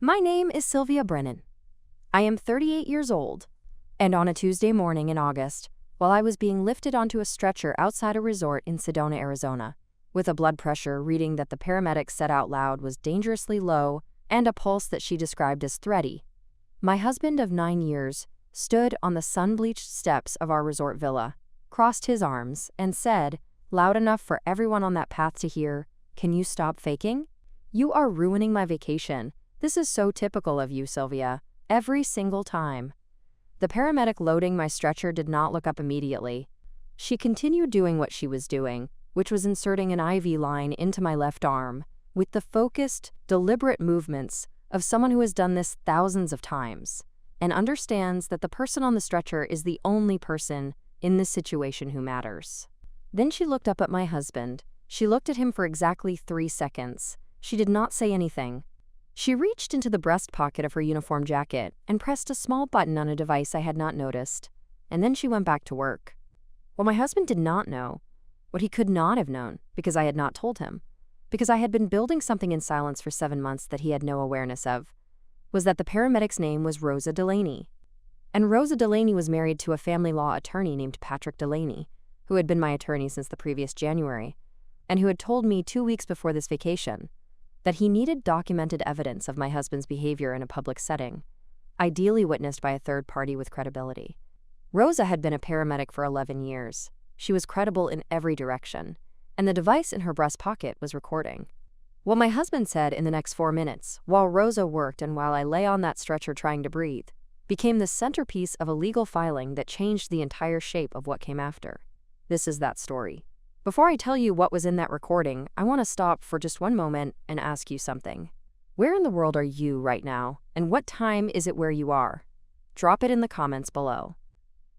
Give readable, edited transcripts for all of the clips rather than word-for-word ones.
My name is Sylvia Brennan. I am 38 years old, and on a Tuesday morning in August, while I was being lifted onto a stretcher outside a resort in Sedona, Arizona, with a blood pressure reading that the paramedic said out loud was dangerously low and a pulse that she described as thready, my husband of 9 years stood on the sun-bleached steps of our resort villa, crossed his arms, and said, loud enough for everyone on that path to hear, "Can you stop faking? You are ruining my vacation. This is so typical of you, Sylvia. Every single time." The paramedic loading my stretcher did not look up immediately. She continued doing what she was doing, which was inserting an IV line into my left arm, with the focused, deliberate movements of someone who has done this thousands of times, and understands that the person on the stretcher is the only person in this situation who matters. Then she looked up at my husband. She looked at him for exactly 3 seconds. She did not say anything. She reached into the breast pocket of her uniform jacket and pressed a small button on a device I had not noticed, and then she went back to work. What my husband did not know, what he could not have known because I had not told him, because I had been building something in silence for 7 months that he had no awareness of, was that the paramedic's name was Rosa Delaney. And Rosa Delaney was married to a family law attorney named Patrick Delaney, who had been my attorney since the previous January, and who had told me 2 weeks before this vacation that he needed documented evidence of my husband's behavior in a public setting, ideally witnessed by a third party with credibility. Rosa had been a paramedic for 11 years. She was credible in every direction, and the device in her breast pocket was recording. What my husband said in the next 4 minutes, while Rosa worked and while I lay on that stretcher trying to breathe, became the centerpiece of a legal filing that changed the entire shape of what came after. This is that story. Before I tell you what was in that recording, I want to stop for just one moment and ask you something. Where in the world are you right now, and what time is it where you are? Drop it in the comments below.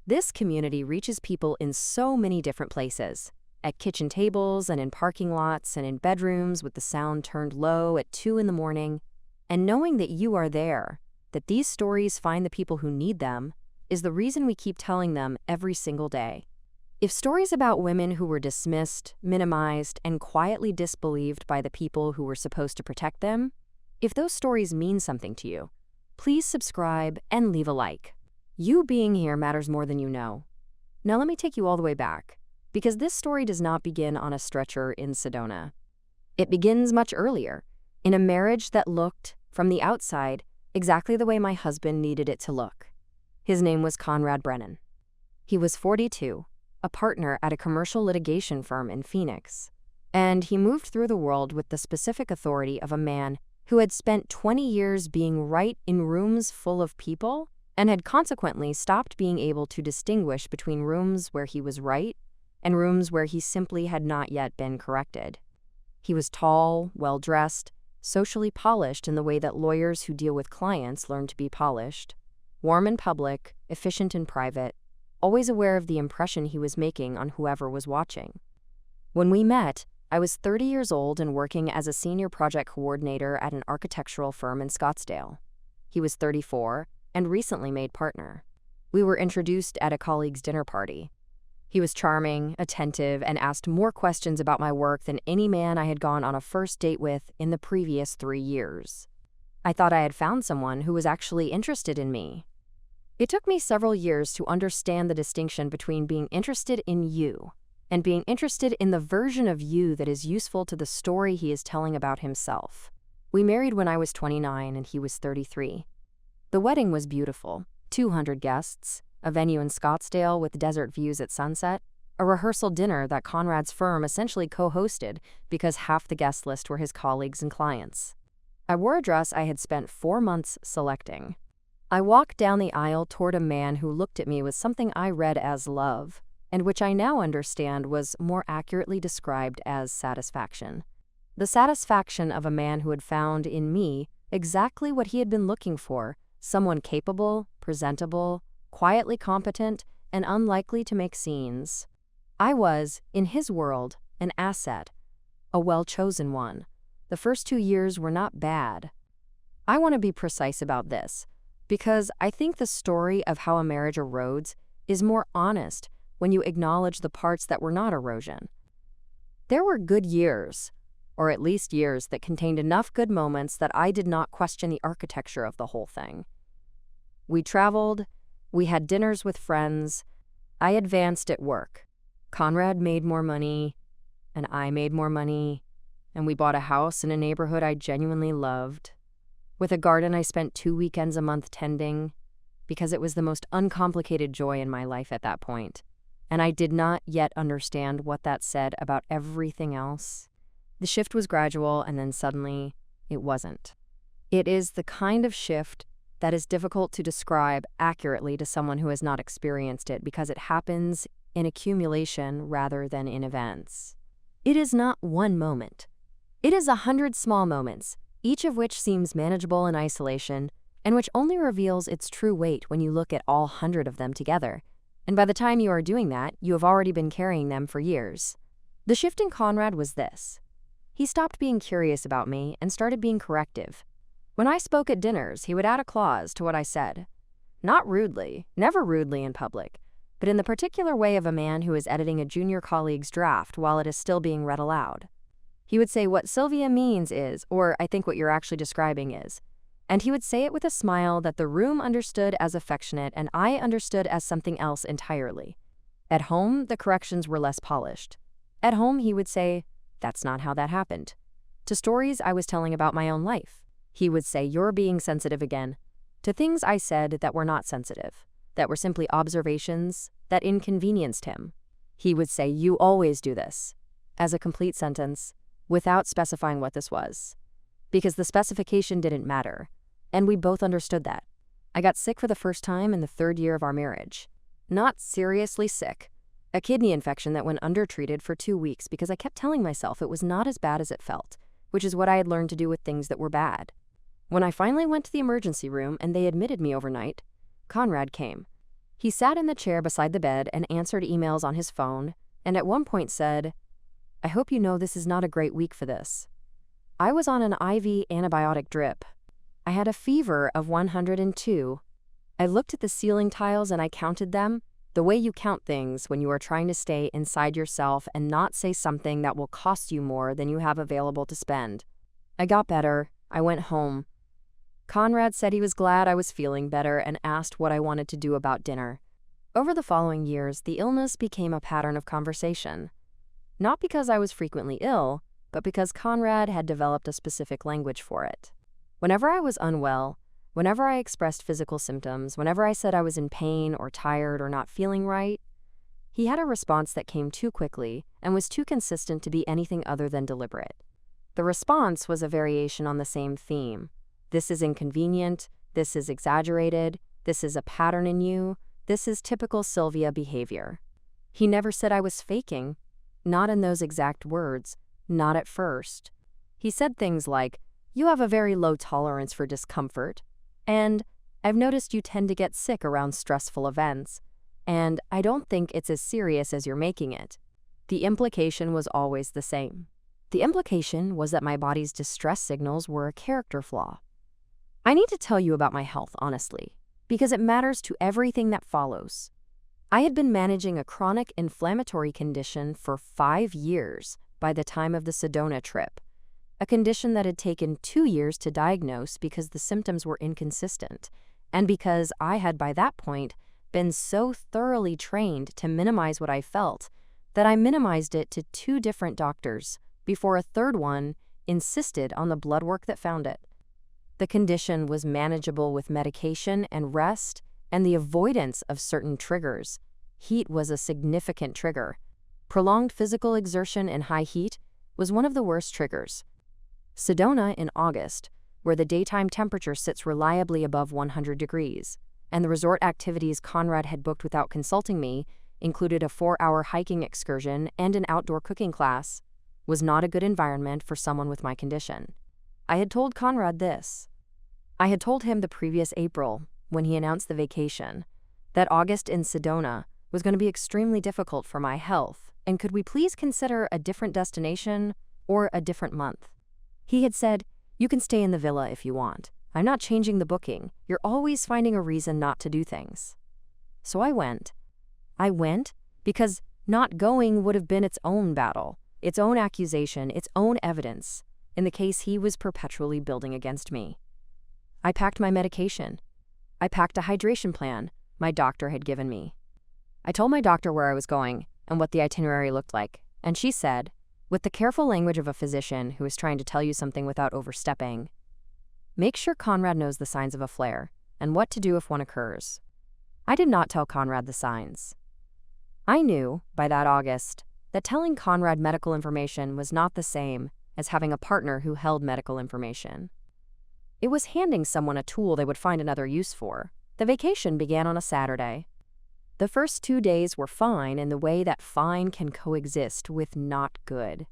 This community reaches people in so many different places. At kitchen tables and in parking lots and in bedrooms with the sound turned low at 2 in the morning. And knowing that you are there, that these stories find the people who need them, is the reason we keep telling them every single day. If stories about women who were dismissed, minimized, and quietly disbelieved by the people who were supposed to protect them, if those stories mean something to you, please subscribe and leave a like. You being here matters more than you know. Now let me take you all the way back, because this story does not begin on a stretcher in Sedona. It begins much earlier, in a marriage that looked, from the outside, exactly the way my husband needed it to look. His name was Conrad Brennan. He was 42, a partner at a commercial litigation firm in Phoenix, and he moved through the world with the specific authority of a man who had spent 20 years being right in rooms full of people and had consequently stopped being able to distinguish between rooms where he was right and rooms where he simply had not yet been corrected. He was tall, well-dressed, socially polished in the way that lawyers who deal with clients learn to be polished, warm in public, efficient in private, always aware of the impression he was making on whoever was watching. When we met, I was 30 years old and working as a senior project coordinator at an architectural firm in Scottsdale. He was 34 and recently made partner. We were introduced at a colleague's dinner party. He was charming, attentive, and asked more questions about my work than any man I had gone on a first date with in the previous 3 years. I thought I had found someone who was actually interested in me. It took me several years to understand the distinction between being interested in you and being interested in the version of you that is useful to the story he is telling about himself. We married when I was 29 and he was 33. The wedding was beautiful, 200 guests, a venue in Scottsdale with desert views at sunset, a rehearsal dinner that Conrad's firm essentially co-hosted because half the guest list were his colleagues and clients. I wore a dress I had spent 4 months selecting. I walked down the aisle toward a man who looked at me with something I read as love, and which I now understand was more accurately described as satisfaction. The satisfaction of a man who had found in me exactly what he had been looking for, someone capable, presentable, quietly competent, and unlikely to make scenes. I was, in his world, an asset, a well-chosen one. The first 2 years were not bad. I want to be precise about this, because I think the story of how a marriage erodes is more honest when you acknowledge the parts that were not erosion. There were good years, or at least years that contained enough good moments that I did not question the architecture of the whole thing. We traveled, we had dinners with friends, I advanced at work. Conrad made more money, and I made more money, and we bought a house in a neighborhood I genuinely loved, with a garden I spent 2 weekends a month tending, because it was the most uncomplicated joy in my life at that point, and I did not yet understand what that said about everything else. The shift was gradual, and then suddenly, it wasn't. It is the kind of shift that is difficult to describe accurately to someone who has not experienced it because it happens in accumulation rather than in events. It is not one moment. It is 100 small moments, each of which seems manageable in isolation, and which only reveals its true weight when you look at all 100 of them together. And by the time you are doing that, you have already been carrying them for years. The shift in Conrad was this. He stopped being curious about me and started being corrective. When I spoke at dinners, he would add a clause to what I said. Not rudely, never rudely in public, but in the particular way of a man who is editing a junior colleague's draft while it is still being read aloud. He would say what Sylvia means is, or I think what you're actually describing is. And he would say it with a smile that the room understood as affectionate and I understood as something else entirely. At home, the corrections were less polished. At home, he would say, "That's not how that happened." To stories I was telling about my own life, he would say, "You're being sensitive again." To things I said that were not sensitive, that were simply observations that inconvenienced him, he would say, "You always do this," as a complete sentence, without specifying what this was. Because the specification didn't matter, and we both understood that. I got sick for the first time in the 3rd year of our marriage. Not seriously sick. A kidney infection that went undertreated for 2 weeks because I kept telling myself it was not as bad as it felt, which is what I had learned to do with things that were bad. When I finally went to the emergency room and they admitted me overnight, Conrad came. He sat in the chair beside the bed and answered emails on his phone, and at one point said, "I hope you know this is not a great week for this." I was on an IV antibiotic drip. I had a fever of 102. I looked at the ceiling tiles and I counted them, the way you count things when you are trying to stay inside yourself and not say something that will cost you more than you have available to spend. I got better. I went home. Conrad said he was glad I was feeling better and asked what I wanted to do about dinner. Over the following years, the illness became a pattern of conversation. Not because I was frequently ill, but because Conrad had developed a specific language for it. Whenever I was unwell, whenever I expressed physical symptoms, whenever I said I was in pain or tired or not feeling right, he had a response that came too quickly and was too consistent to be anything other than deliberate. The response was a variation on the same theme. This is inconvenient, this is exaggerated, this is a pattern in you, this is typical Sylvia behavior. He never said I was faking, not in those exact words, not at first. He said things like, "You have a very low tolerance for discomfort," and "I've noticed you tend to get sick around stressful events," and "I don't think it's as serious as you're making it." The implication was always the same. The implication was that my body's distress signals were a character flaw. I need to tell you about my health, honestly, because it matters to everything that follows. I had been managing a chronic inflammatory condition for 5 years by the time of the Sedona trip, a condition that had taken 2 years to diagnose because the symptoms were inconsistent, and because I had by that point been so thoroughly trained to minimize what I felt that I minimized it to 2 different doctors before a third one insisted on the blood work that found it. The condition was manageable with medication and rest and the avoidance of certain triggers. Heat was a significant trigger. Prolonged physical exertion in high heat was one of the worst triggers. Sedona in August, where the daytime temperature sits reliably above 100 degrees, and the resort activities Conrad had booked without consulting me included a 4-hour hiking excursion and an outdoor cooking class, was not a good environment for someone with my condition. I had told Conrad this. I had told him the previous April, when he announced the vacation, that August in Sedona was going to be extremely difficult for my health, and could we please consider a different destination or a different month? He had said, "You can stay in the villa if you want. I'm not changing the booking. You're always finding a reason not to do things." So I went. I went because not going would have been its own battle. its own accusation, its own evidence, in the case he was perpetually building against me. I packed my medication. I packed a hydration plan my doctor had given me. I told my doctor where I was going and what the itinerary looked like, and she said, with the careful language of a physician who is trying to tell you something without overstepping, "Make sure Conrad knows the signs of a flare and what to do if one occurs." I did not tell Conrad the signs. I knew, by that August, that telling Conrad medical information was not the same as having a partner who held medical information. It was handing someone a tool they would find another use for. The vacation began on a Saturday. The first 2 days were fine in the way that fine can coexist with not good.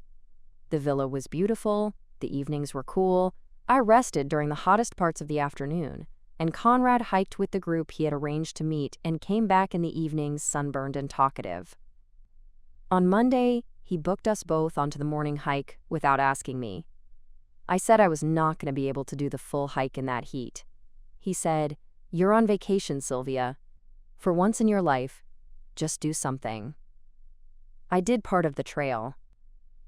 The villa was beautiful, the evenings were cool, I rested during the hottest parts of the afternoon, and Conrad hiked with the group he had arranged to meet and came back in the evenings sunburned and talkative. On Monday, he booked us both onto the morning hike without asking me. I said I was not going to be able to do the full hike in that heat. He said, "You're on vacation, Sylvia. For once in your life, just do something." I did part of the trail.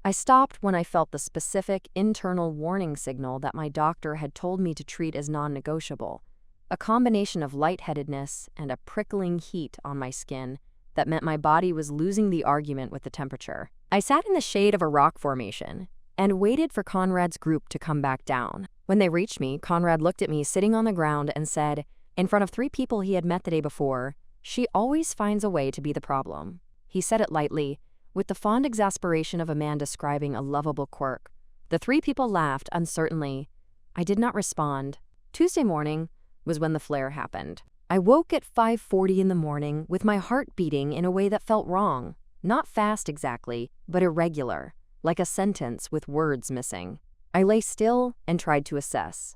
I stopped when I felt the specific internal warning signal that my doctor had told me to treat as non-negotiable, a combination of lightheadedness and a prickling heat on my skin that meant my body was losing the argument with the temperature. I sat in the shade of a rock formation and waited for Conrad's group to come back down. When they reached me, Conrad looked at me sitting on the ground and said, in front of 3 people he had met the day before, "She always finds a way to be the problem." He said it lightly, with the fond exasperation of a man describing a lovable quirk. The 3 people laughed uncertainly. I did not respond. Tuesday morning was when the flare happened. I woke at 5:40 in the morning with my heart beating in a way that felt wrong. Not fast exactly, but irregular, like a sentence with words missing. I lay still and tried to assess.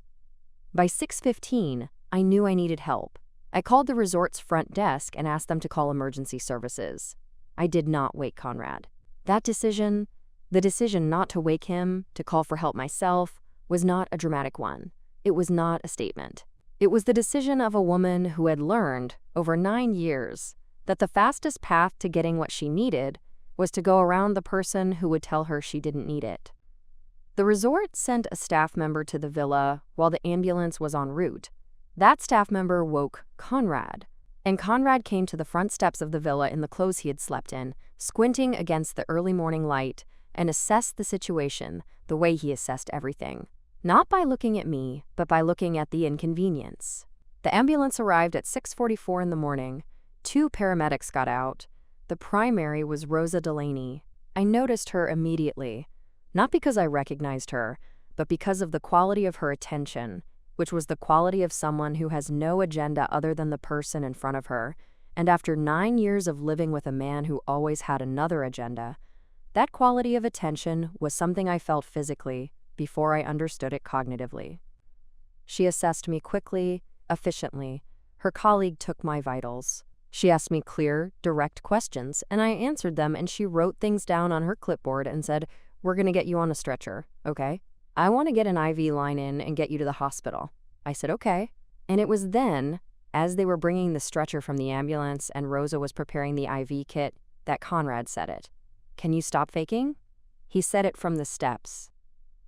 By 6:15, I knew I needed help. I called the resort's front desk and asked them to call emergency services. I did not wake Conrad. That decision, the decision not to wake him, to call for help myself, was not a dramatic one. It was not a statement. It was the decision of a woman who had learned, over 9 years, that the fastest path to getting what she needed was to go around the person who would tell her she didn't need it. The resort sent a staff member to the villa while the ambulance was en route. That staff member woke Conrad, and Conrad came to the front steps of the villa in the clothes he had slept in, squinting against the early morning light, and assessed the situation the way he assessed everything. Not by looking at me, but by looking at the inconvenience. The ambulance arrived at 6:44 in the morning. 2 paramedics got out. The primary was Rosa Delaney. I noticed her immediately, not because I recognized her, but because of the quality of her attention, which was the quality of someone who has no agenda other than the person in front of her, and after 9 years of living with a man who always had another agenda, that quality of attention was something I felt physically before I understood it cognitively. She assessed me quickly, efficiently. Her colleague took my vitals. She asked me clear, direct questions, and I answered them, and she wrote things down on her clipboard and said, "We're going to get you on a stretcher, okay? I want to get an IV line in and get you to the hospital." I said, "Okay." And it was then, as they were bringing the stretcher from the ambulance and Rosa was preparing the IV kit, that Conrad said it. "Can you stop faking?" He said it from the steps.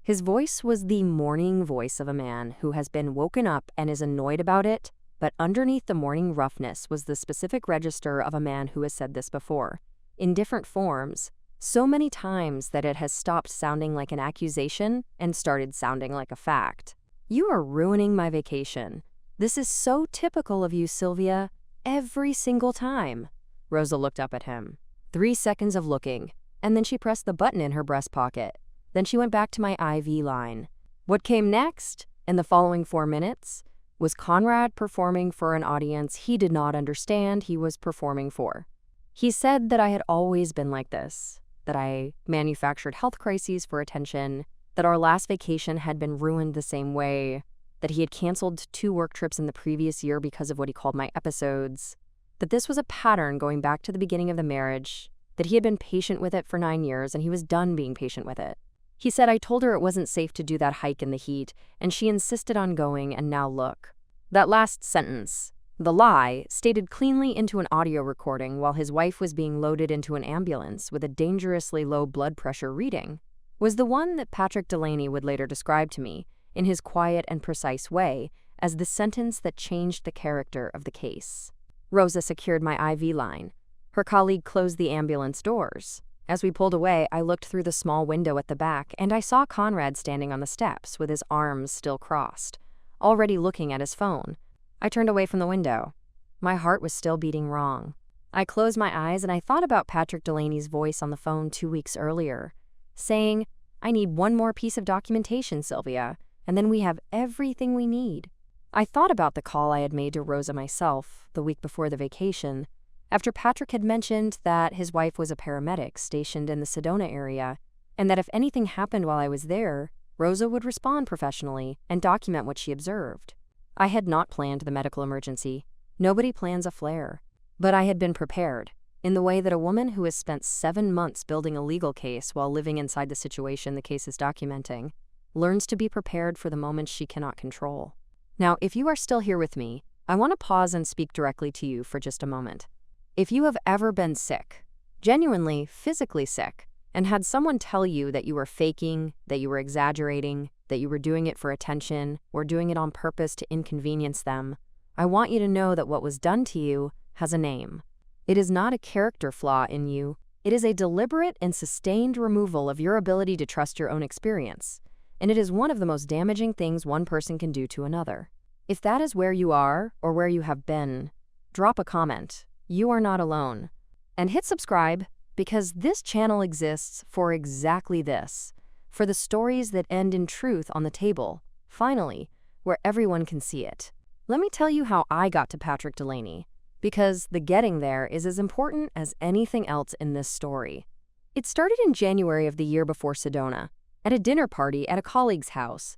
His voice was the morning voice of a man who has been woken up and is annoyed about it, but underneath the morning roughness was the specific register of a man who has said this before, in different forms, so many times that it has stopped sounding like an accusation and started sounding like a fact. "You are ruining my vacation. This is so typical of you, Sylvia. Every single time." Rosa looked up at him. 3 seconds of looking, and then she pressed the button in her breast pocket. Then she went back to my IV line. What came next, in the following 4 minutes, was Conrad performing for an audience he did not understand he was performing for. He said that I had always been like this, that I manufactured health crises for attention, that our last vacation had been ruined the same way, that he had canceled 2 work trips in the previous year because of what he called my episodes, that this was a pattern going back to the beginning of the marriage, that he had been patient with it for 9 years and he was done being patient with it. He said I told her it wasn't safe to do that hike in the heat, and she insisted on going, and now look. That last sentence, The lie, stated cleanly into an audio recording while his wife was being loaded into an ambulance with a dangerously low blood pressure reading, was the one that Patrick Delaney would later describe to me, in his quiet and precise way, as the sentence that changed the character of the case. Rosa secured my IV line. Her colleague closed the ambulance doors. As we pulled away, I looked through the small window at the back, and I saw Conrad standing on the steps with his arms still crossed, already looking at his phone. I turned away from the window. My heart was still beating wrong. I closed my eyes and I thought about Patrick Delaney's voice on the phone 2 weeks earlier, saying, "I need one more piece of documentation, Sylvia, and then we have everything we need." I thought about the call I had made to Rosa myself the week before the vacation, after Patrick had mentioned that his wife was a paramedic stationed in the Sedona area, and that if anything happened while I was there, Rosa would respond professionally and document what she observed. I had not planned the medical emergency. Nobody plans a flare. But I had been prepared, in the way that a woman who has spent 7 months building a legal case while living inside the situation the case is documenting learns to be prepared for the moments she cannot control. Now, if you are still here with me, I want to pause and speak directly to you for just a moment. If you have ever been sick, genuinely physically sick, and had someone tell you that you were faking, that you were exaggerating, that you were doing it for attention, or doing it on purpose to inconvenience them, I want you to know that what was done to you has a name. It is not a character flaw in you. It is a deliberate and sustained removal of your ability to trust your own experience, and it is one of the most damaging things one person can do to another. If that is where you are or where you have been, drop a comment. You are not alone. And hit subscribe, because this channel exists for exactly this, for the stories that end in truth on the table, finally, where everyone can see it. Let me tell you how I got to Patrick Delaney, because the getting there is as important as anything else in this story. It started in January of the year before Sedona, at a dinner party at a colleague's house.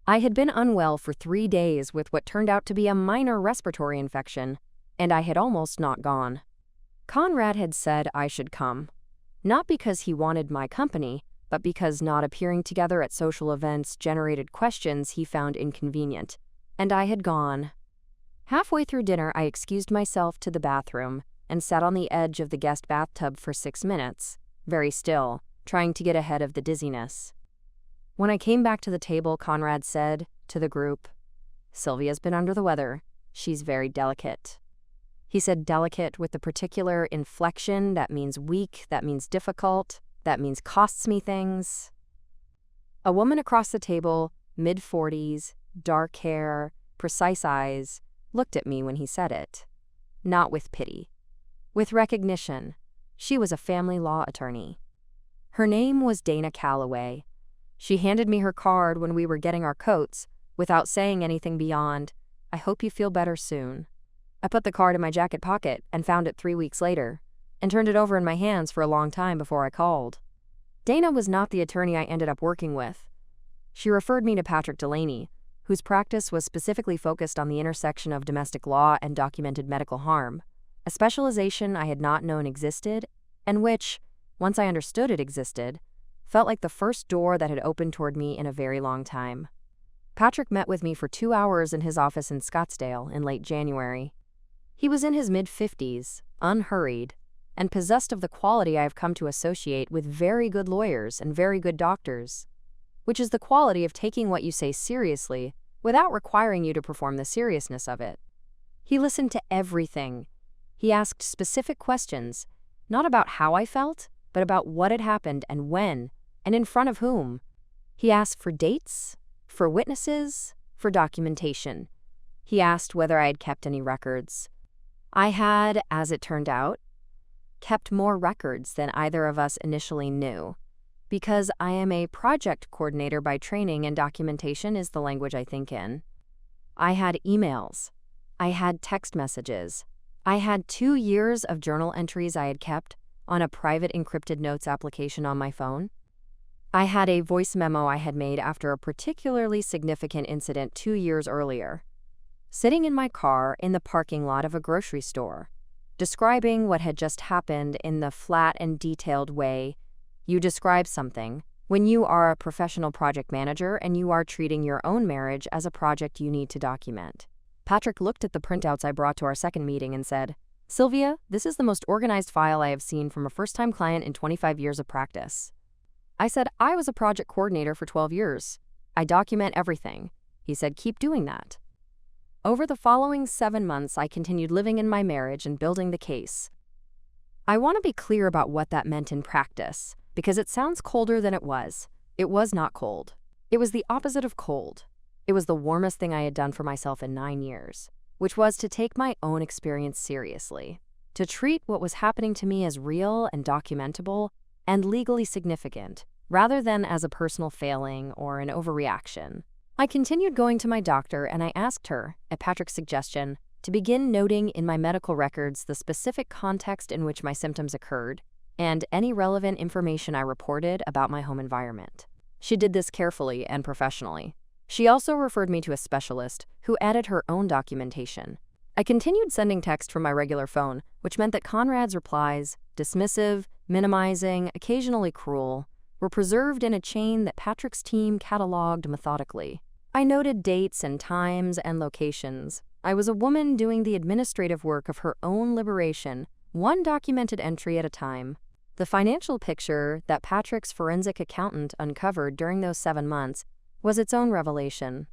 I had been unwell for 3 days with what turned out to be a minor respiratory infection, and I had almost not gone. Conrad had said I should come, not because he wanted my company, but because not appearing together at social events generated questions he found inconvenient, and I had gone. Halfway through dinner, I excused myself to the bathroom and sat on the edge of the guest bathtub for 6 minutes, very still, trying to get ahead of the dizziness. When I came back to the table, Conrad said to the group, "Sylvia's been under the weather. She's very delicate." He said delicate with the particular inflection that means weak, that means difficult, that means costs me things. A woman across the table, mid-40s, dark hair, precise eyes, looked at me when he said it. Not with pity. With recognition. She was a family law attorney. Her name was Dana Calloway. She handed me her card when we were getting our coats, without saying anything beyond, "I hope you feel better soon." I put the card in my jacket pocket and found it 3 weeks later, and turned it over in my hands for a long time before I called. Dana was not the attorney I ended up working with. She referred me to Patrick Delaney, whose practice was specifically focused on the intersection of domestic law and documented medical harm, a specialization I had not known existed, and which, once I understood it existed, felt like the first door that had opened toward me in a very long time. Patrick met with me for 2 hours in his office in Scottsdale in late January. He was in his mid-50s, unhurried, and possessed of the quality I have come to associate with very good lawyers and very good doctors, which is the quality of taking what you say seriously without requiring you to perform the seriousness of it. He listened to everything. He asked specific questions, not about how I felt, but about what had happened and when, and in front of whom. He asked for dates, for witnesses, for documentation. He asked whether I had kept any records. I had, as it turned out, kept more records than either of us initially knew, because I am a project coordinator by training and documentation is the language I think in. I had emails. I had text messages. I had 2 years of journal entries I had kept on a private encrypted notes application on my phone. I had a voice memo I had made after a particularly significant incident 2 years earlier, sitting in my car in the parking lot of a grocery store, describing what had just happened in the flat and detailed way you describe something when you are a professional project manager and you are treating your own marriage as a project you need to document. Patrick looked at the printouts I brought to our second meeting and said, "Sylvia, this is the most organized file I have seen from a first-time client in 25 years of practice." I said, "I was a project coordinator for 12 years. I document everything." He said, "Keep doing that." Over the following 7 months, I continued living in my marriage and building the case. I want to be clear about what that meant in practice, because it sounds colder than it was. It was not cold. It was the opposite of cold. It was the warmest thing I had done for myself in 9 years, which was to take my own experience seriously, to treat what was happening to me as real and documentable and legally significant, rather than as a personal failing or an overreaction. I continued going to my doctor, and I asked her, at Patrick's suggestion, to begin noting in my medical records the specific context in which my symptoms occurred and any relevant information I reported about my home environment. She did this carefully and professionally. She also referred me to a specialist who added her own documentation. I continued sending text from my regular phone, which meant that Conrad's replies, dismissive, minimizing, occasionally cruel, were preserved in a chain that Patrick's team cataloged methodically. I noted dates and times and locations. I was a woman doing the administrative work of her own liberation, one documented entry at a time. The financial picture that Patrick's forensic accountant uncovered during those 7 months was its own revelation.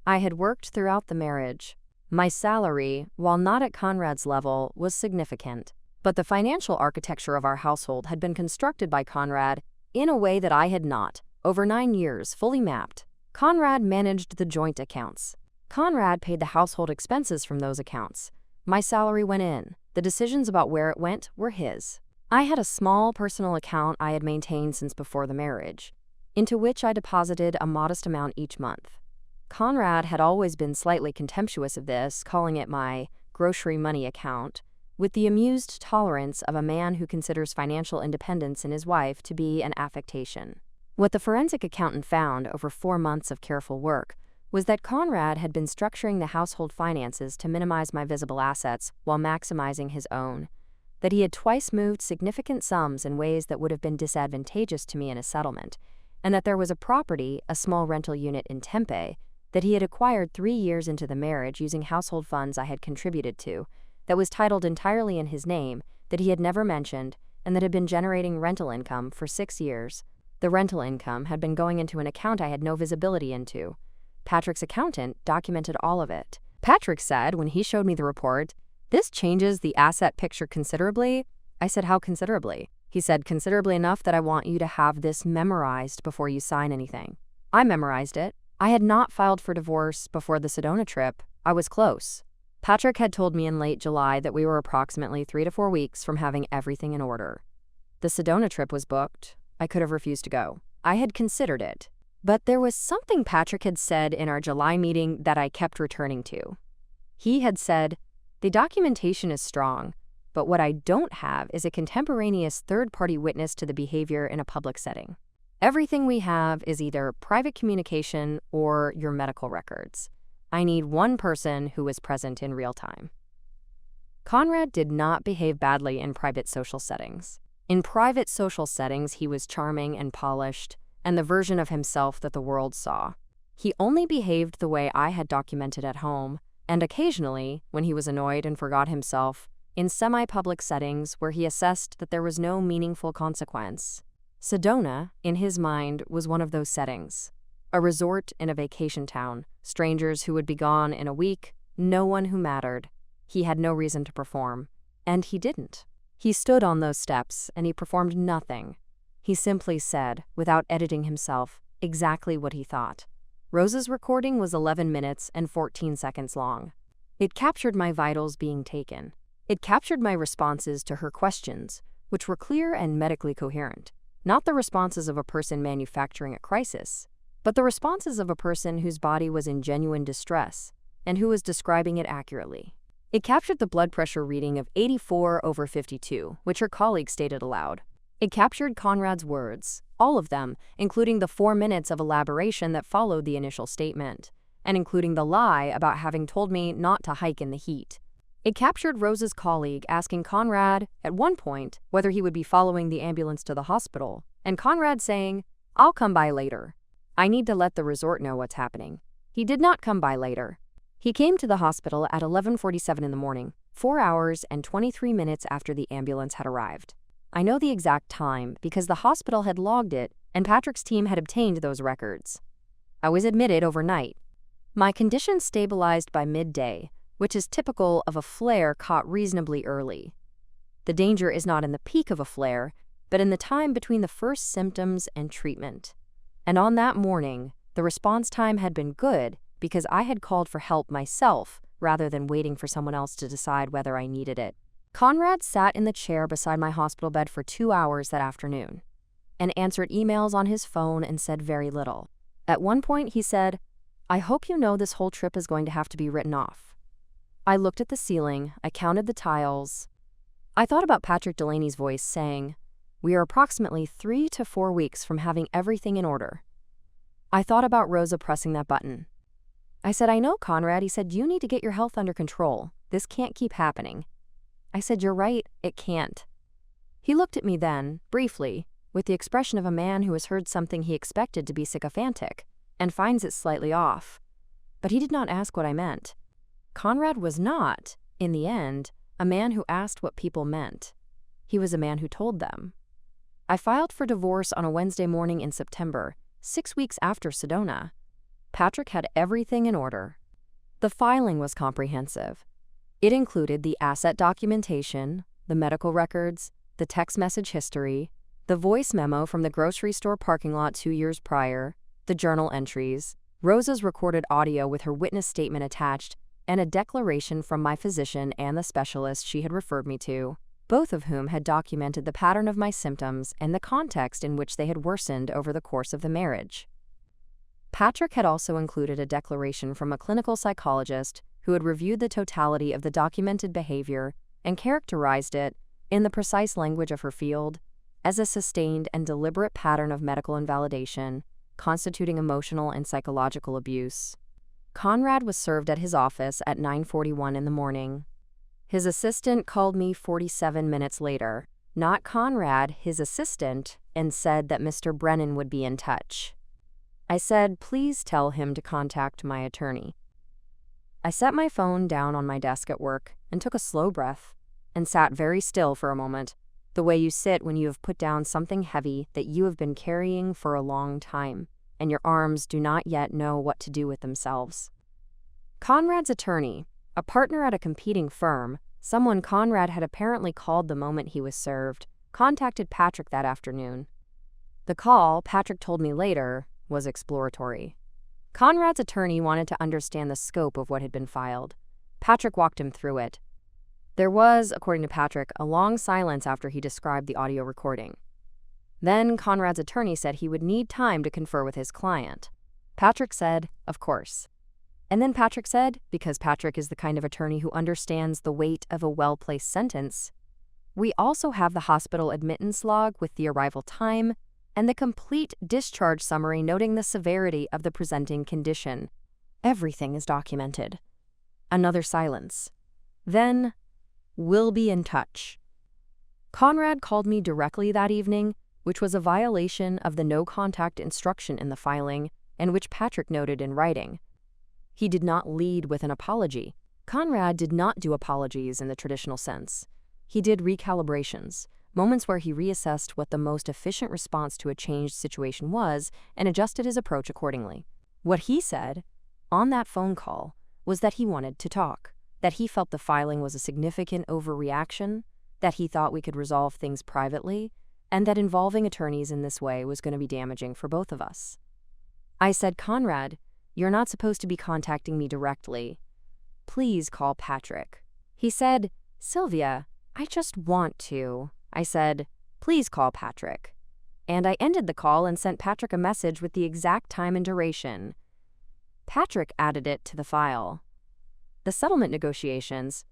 I had worked throughout the marriage. My salary, while not at Conrad's level, was significant, but the financial architecture of our household had been constructed by Conrad in a way that I had not, over 9 years, fully mapped. Conrad managed the joint accounts. Conrad paid the household expenses from those accounts. My salary went in. The decisions about where it went were his. I had a small personal account I had maintained since before the marriage, into which I deposited a modest amount each month. Conrad had always been slightly contemptuous of this, calling it my grocery money account, with the amused tolerance of a man who considers financial independence in his wife to be an affectation. What the forensic accountant found over 4 months of careful work was that Conrad had been structuring the household finances to minimize my visible assets while maximizing his own, that he had twice moved significant sums in ways that would have been disadvantageous to me in a settlement, and that there was a property, a small rental unit in Tempe, that he had acquired 3 years into the marriage using household funds I had contributed to, that was titled entirely in his name, that he had never mentioned, and that had been generating rental income for 6 years. The rental income had been going into an account I had no visibility into. Patrick's accountant documented all of it. Patrick said when he showed me the report, "This changes the asset picture considerably." I said, "How considerably?" He said, "Considerably enough that I want you to have this memorized before you sign anything." I memorized it. I had not filed for divorce before the Sedona trip. I was close. Patrick had told me in late July that we were approximately 3 to 4 weeks from having everything in order. The Sedona trip was booked. I could have refused to go. I had considered it. But there was something Patrick had said in our July meeting that I kept returning to. He had said, "The documentation is strong, but what I don't have is a contemporaneous third-party witness to the behavior in a public setting. Everything we have is either private communication or your medical records. I need one person who is present in real time." Conrad did not behave badly in private social settings. In private social settings, he was charming and polished, and the version of himself that the world saw. He only behaved the way I had documented at home, and occasionally, when he was annoyed and forgot himself, in semi-public settings where he assessed that there was no meaningful consequence. Sedona, in his mind, was one of those settings. A resort in a vacation town, strangers who would be gone in a week, no one who mattered. He had no reason to perform, and he didn't. He stood on those steps, and he performed nothing. He simply said, without editing himself, exactly what he thought. Rose's recording was 11 minutes and 14 seconds long. It captured my vitals being taken. It captured my responses to her questions, which were clear and medically coherent. Not the responses of a person manufacturing a crisis, but the responses of a person whose body was in genuine distress and who was describing it accurately. It captured the blood pressure reading of 84/52, which her colleague stated aloud. It captured Conrad's words, all of them, including the 4 minutes of elaboration that followed the initial statement, and including the lie about having told me not to hike in the heat. It captured Rose's colleague asking Conrad, at one point, whether he would be following the ambulance to the hospital, and Conrad saying, "I'll come by later. I need to let the resort know what's happening." He did not come by later. He came to the hospital at 11:47 in the morning, 4 hours and 23 minutes after the ambulance had arrived. I know the exact time because the hospital had logged it and Patrick's team had obtained those records. I was admitted overnight. My condition stabilized by midday, which is typical of a flare caught reasonably early. The danger is not in the peak of a flare, but in the time between the first symptoms and treatment. And on that morning, the response time had been good because I had called for help myself rather than waiting for someone else to decide whether I needed it. Conrad sat in the chair beside my hospital bed for 2 hours that afternoon and answered emails on his phone and said very little. At one point, he said, "I hope you know this whole trip is going to have to be written off." I looked at the ceiling, I counted the tiles. I thought about Patrick Delaney's voice saying, "We are approximately 3 to 4 weeks from having everything in order." I thought about Rosa pressing that button. I said, "I know, Conrad." He said, "You need to get your health under control. This can't keep happening." I said, "You're right, it can't." He looked at me then, briefly, with the expression of a man who has heard something he expected to be sycophantic and finds it slightly off. But he did not ask what I meant. Conrad was not, in the end, a man who asked what people meant. He was a man who told them. I filed for divorce on a Wednesday morning in September, 6 weeks after Sedona. Patrick had everything in order. The filing was comprehensive. It included the asset documentation, the medical records, the text message history, the voice memo from the grocery store parking lot 2 years prior, the journal entries, Rosa's recorded audio with her witness statement attached, and a declaration from my physician and the specialist she had referred me to, both of whom had documented the pattern of my symptoms and the context in which they had worsened over the course of the marriage. Patrick had also included a declaration from a clinical psychologist who had reviewed the totality of the documented behavior and characterized it, in the precise language of her field, as a sustained and deliberate pattern of medical invalidation, constituting emotional and psychological abuse. Conrad was served at his office at 9:41 in the morning. His assistant called me 47 minutes later, not Conrad, his assistant, and said that Mr. Brennan would be in touch. I said, "Please tell him to contact my attorney." I set my phone down on my desk at work and took a slow breath and sat very still for a moment, the way you sit when you have put down something heavy that you have been carrying for a long time, and your arms do not yet know what to do with themselves. Conrad's attorney, a partner at a competing firm, someone Conrad had apparently called the moment he was served, contacted Patrick that afternoon. The call, Patrick told me later, was exploratory. Conrad's attorney wanted to understand the scope of what had been filed. Patrick walked him through it. There was, according to Patrick, a long silence after he described the audio recording. Then Conrad's attorney said he would need time to confer with his client. Patrick said, "Of course." And then Patrick said, because Patrick is the kind of attorney who understands the weight of a well-placed sentence, "We also have the hospital admittance log with the arrival time and the complete discharge summary noting the severity of the presenting condition. Everything is documented." Another silence. Then, "We'll be in touch." Conrad called me directly that evening, which was a violation of the no-contact instruction in the filing and which Patrick noted in writing. He did not lead with an apology. Conrad did not do apologies in the traditional sense. He did recalibrations, moments where he reassessed what the most efficient response to a changed situation was and adjusted his approach accordingly. What he said, on that phone call, was that he wanted to talk, that he felt the filing was a significant overreaction, that he thought we could resolve things privately, and that involving attorneys in this way was going to be damaging for both of us. I said, "Conrad, you're not supposed to be contacting me directly. Please call Patrick." He said, "Sylvia, I just want to." I said, "Please call Patrick." And I ended the call and sent Patrick a message with the exact time and duration. Patrick added it to the file. The settlement negotiations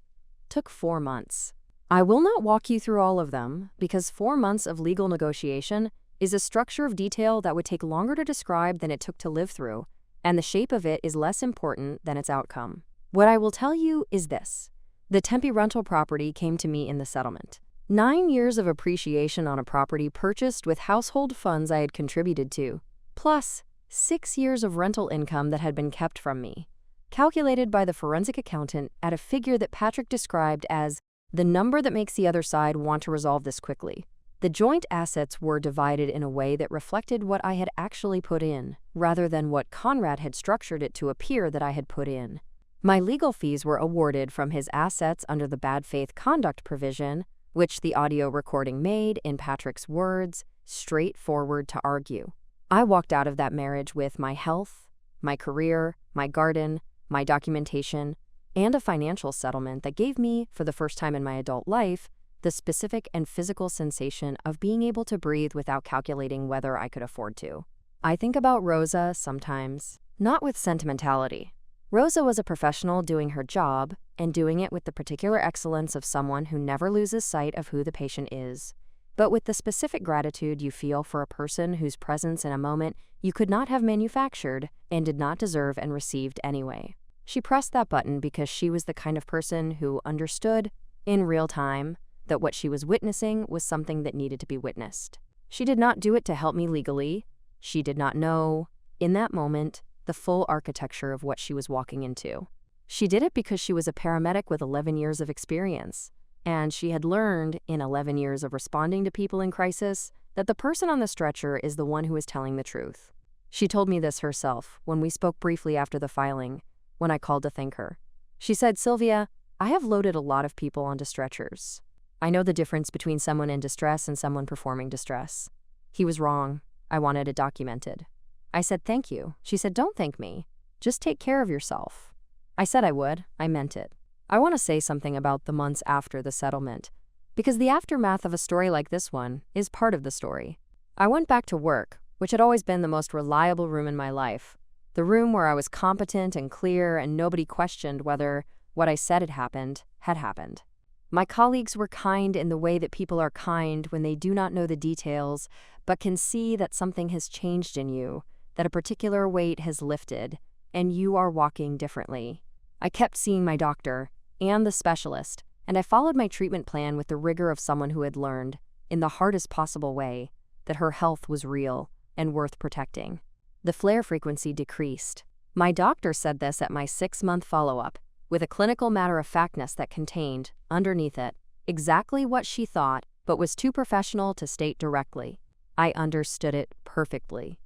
took 4 months. I will not walk you through all of them because 4 months of legal negotiation is a structure of detail that would take longer to describe than it took to live through, and the shape of it is less important than its outcome. What I will tell you is this. The Tempe rental property came to me in the settlement. 9 years of appreciation on a property purchased with household funds I had contributed to, plus 6 years of rental income that had been kept from me. calculated by the forensic accountant at a figure that Patrick described as the number that makes the other side want to resolve this quickly. The joint assets were divided in a way that reflected what I had actually put in, rather than what Conrad had structured it to appear that I had put in. My legal fees were awarded from his assets under the bad faith conduct provision, which the audio recording made, in Patrick's words, straightforward to argue. I walked out of that marriage with my health, my career, my garden, my documentation, and a financial settlement that gave me, for the first time in my adult life, the specific and physical sensation of being able to breathe without calculating whether I could afford to. I think about Rosa sometimes, not with sentimentality. Rosa was a professional doing her job, and doing it with the particular excellence of someone who never loses sight of who the patient is, but with the specific gratitude you feel for a person whose presence in a moment you could not have manufactured and did not deserve and received anyway. She pressed that button because she was the kind of person who understood, in real time, that what she was witnessing was something that needed to be witnessed. She did not do it to help me legally. She did not know, in that moment, the full architecture of what she was walking into. She did it because she was a paramedic with 11 years of experience, and she had learned, in 11 years of responding to people in crisis, that the person on the stretcher is the one who is telling the truth. She told me this herself when we spoke briefly after the filing, when I called to thank her. She said, "Sylvia, I have loaded a lot of people onto stretchers. I know the difference between someone in distress and someone performing distress. He was wrong. I wanted it documented." I said, "Thank you." She said, "Don't thank me. Just take care of yourself." I said I would. I meant it. I want to say something about the months after the settlement, because the aftermath of a story like this one is part of the story. I went back to work, which had always been the most reliable room in my life, the room where I was competent and clear and nobody questioned whether what I said had happened had happened. My colleagues were kind in the way that people are kind when they do not know the details, but can see that something has changed in you, that a particular weight has lifted, and you are walking differently. I kept seeing my doctor and the specialist, and I followed my treatment plan with the rigor of someone who had learned, in the hardest possible way, that her health was real and worth protecting. The flare frequency decreased. My doctor said this at my 6-month follow-up, with a clinical matter-of-factness that contained, underneath it, exactly what she thought, but was too professional to state directly. I understood it perfectly.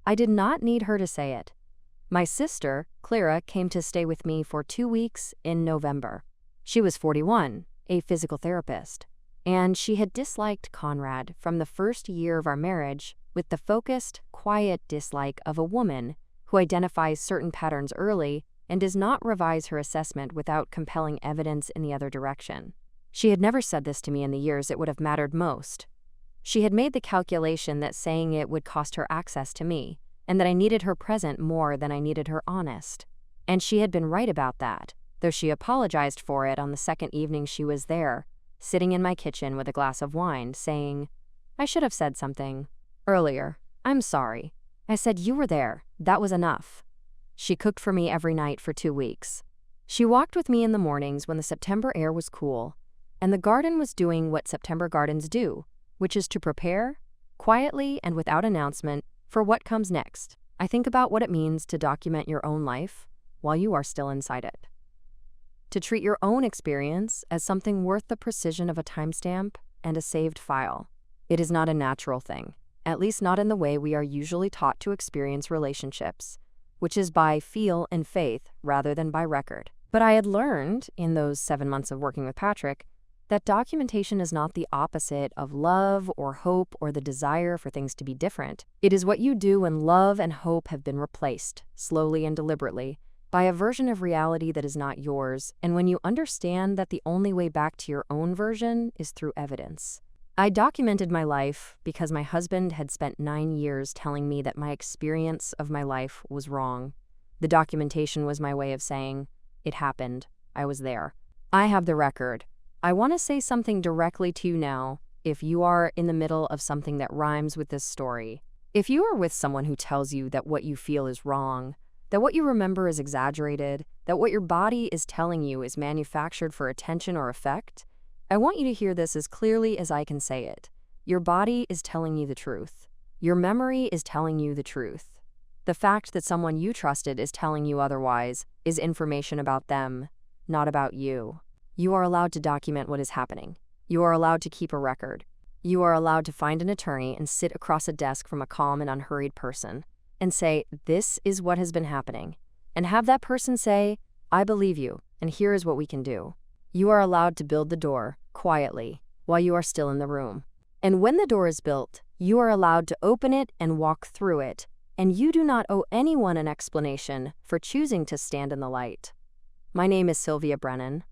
I did not need her to say it. My sister, Clara, came to stay with me for 2 weeks in November. She was 41, a physical therapist, and she had disliked Conrad from the first year of our marriage with the focused, quiet dislike of a woman who identifies certain patterns early and does not revise her assessment without compelling evidence in the other direction. She had never said this to me in the years it would have mattered most. She had made the calculation that saying it would cost her access to me, and that I needed her present more than I needed her honest. And she had been right about that, though she apologized for it on the second evening she was there, sitting in my kitchen with a glass of wine, saying, "I should have said something earlier. I'm sorry. I said you were there. That was enough." She cooked for me every night for 2 weeks. She walked with me in the mornings when the September air was cool, and the garden was doing what September gardens do, which is to prepare, quietly and without announcement, for what comes next. I think about what it means to document your own life while you are still inside it. To treat your own experience as something worth the precision of a timestamp and a saved file. It is not a natural thing, at least not in the way we are usually taught to experience relationships, which is by feel and faith rather than by record. But I had learned, in those 7 months of working with Patrick, that documentation is not the opposite of love or hope or the desire for things to be different. It is what you do when love and hope have been replaced, slowly and deliberately, by a version of reality that is not yours, and when you understand that the only way back to your own version is through evidence. I documented my life because my husband had spent 9 years telling me that my experience of my life was wrong. The documentation was my way of saying, it happened. I was there. I have the record. I want to say something directly to you now, if you are in the middle of something that rhymes with this story. If you are with someone who tells you that what you feel is wrong, that what you remember is exaggerated, that what your body is telling you is manufactured for attention or effect, I want you to hear this as clearly as I can say it. Your body is telling you the truth. Your memory is telling you the truth. The fact that someone you trusted is telling you otherwise is information about them, not about you. You are allowed to document what is happening. You are allowed to keep a record. You are allowed to find an attorney and sit across a desk from a calm and unhurried person and say, "This is what has been happening." And have that person say, "I believe you, and here is what we can do." You are allowed to build the door quietly while you are still in the room. And when the door is built, you are allowed to open it and walk through it, and you do not owe anyone an explanation for choosing to stand in the light. My name is Sylvia Brennan.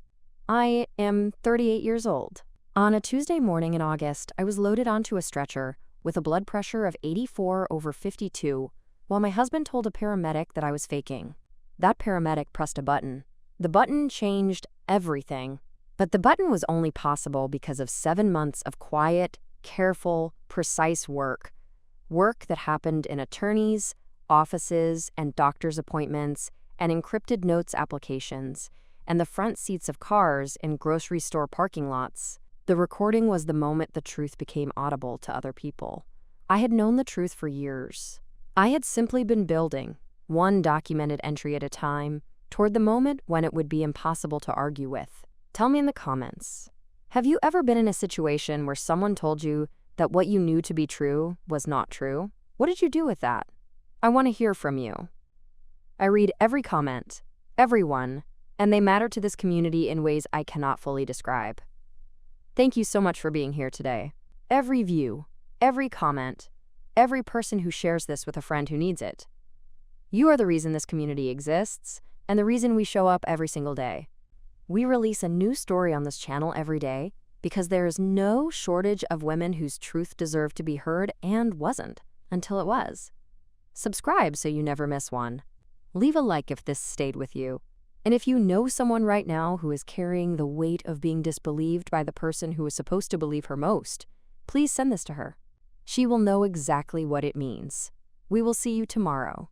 I am 38 years old. On a Tuesday morning in August, I was loaded onto a stretcher with a blood pressure of 84/52, while my husband told a paramedic that I was faking. That paramedic pressed a button. The button changed everything. But the button was only possible because of 7 months of quiet, careful, precise work that happened in attorneys, offices, and doctor's appointments, and encrypted notes applications, and the front seats of cars in grocery store parking lots. The recording was the moment the truth became audible to other people. I had known the truth for years. I had simply been building, one documented entry at a time, toward the moment when it would be impossible to argue with. Tell me in the comments, have you ever been in a situation where someone told you that what you knew to be true was not true? What did you do with that? I want to hear from you. I read every comment, everyone, and they matter to this community in ways I cannot fully describe. Thank you so much for being here today. Every view, every comment, every person who shares this with a friend who needs it. You are the reason this community exists, and the reason we show up every single day. We release a new story on this channel every day because there is no shortage of women whose truth deserved to be heard and wasn't until it was. Subscribe so you never miss one. Leave a like if this stayed with you. And if you know someone right now who is carrying the weight of being disbelieved by the person who is supposed to believe her most, please send this to her. She will know exactly what it means. We will see you tomorrow.